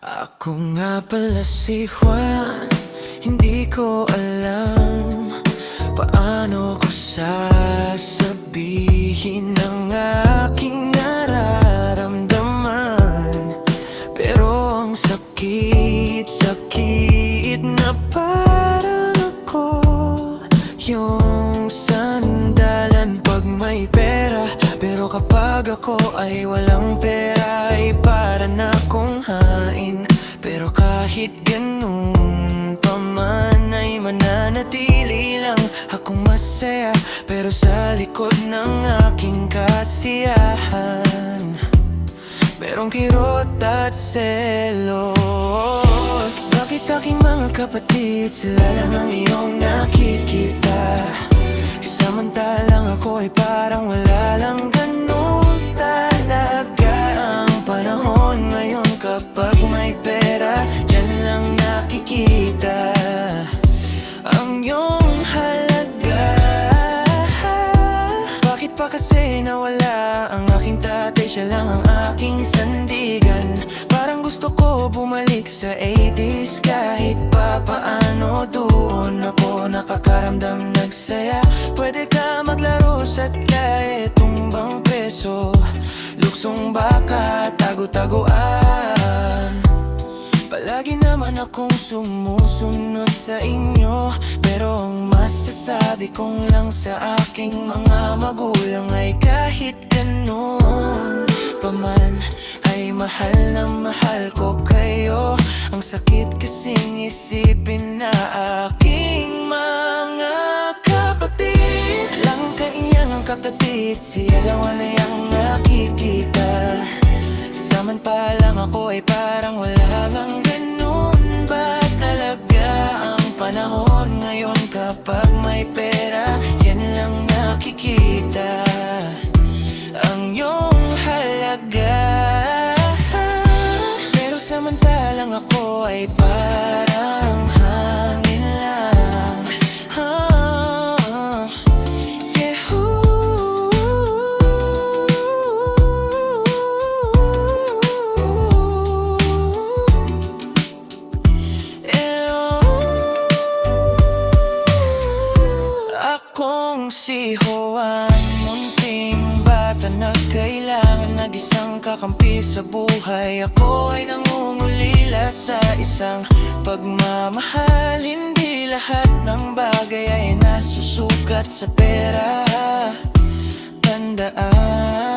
Ako nga pala si Juan, hindi ko alam paano ko sasabihin ang aking nararamdaman. Pero ang sakit, sakit na parang ako yung sandalan pag may pera. Pero kapag ako ay walang pera ay para na akong hain. Pero kahit ganun pa man ay mananatili lang akong masaya. Pero sa likod ng aking kasiyahan merong kirot at selos. Bakit aking mga kapatid sila lang ang iyong nakikita, samantalang ako ay parang wala lang? Ganun talaga ang panahon ngayon. Kapag may pera, dyan lang nakikita ang iyong halaga. Bakit pa kasi nawala ang aking tatay? Siya lang ang aking sandigan. Parang gusto ko bumalik sa 80s. Kahit pa paano doon ako nakakaramdam nagsaya. Pwede ka maglaro sa kahit tumbang peso, luksong baka, tago-taguan. Palagi naman akong sumusunod sa inyo, pero ang masasabi kong lang sa aking mga magulang ay kahit ganun paman ay mahal na mahal ko kayo. Ang sakit kasing isipin na aking mga kapatid lang kaiyang ang katatid, siya lang wala yung nakikita. Samantalang ako ay parang wala lang. Ganun ba talaga ang panahon ngayon? Kapag may pera, yan lang nakikita ang iyong halaga. Pero samantalang ako ay parang hangin lang. Yeah, akong si Juan, munting bata na kailangan ng isang kakampi sa buhay. Ako ay nangungulila sa isang pagmamahal. Hindi lahat ng bagay ay nasusukat sa pera. Tandaan